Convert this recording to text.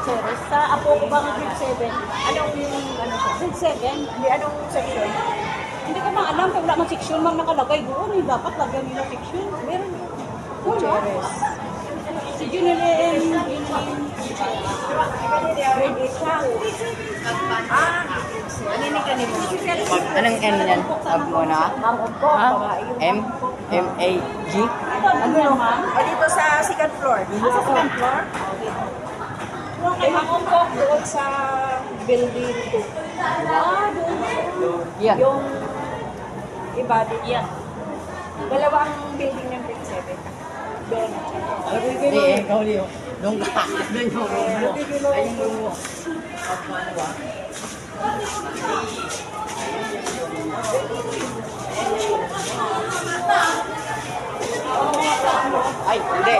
Ceres. Sa apo ko ba ng grade 7? Anong yung ano siya? Grade 7? Hindi, anong section? Hindi ko maalam kung wala man section, mang nakalagay doon. Eh, dapat lagyan nila section. Meron. Gutierrez. Si Junilin. Grade 8 siya. Ah, ano ni kanimo? Anong N yan? Tab mo na? Ma'am Opo, babae yung M? M-A-G? Ano yung ma'am? O dito sa second floor. Dito sa second floor? Kay Ma'am Opo, doon sa building 2. Ah, doon. Yan. Yung iba dito. Yan. Dalawang building ng grade 7. Doon. Hindi eh, ikaw liyo. Doon ka. Doon yung room mo. Ayun yung room mo. Ay, hindi.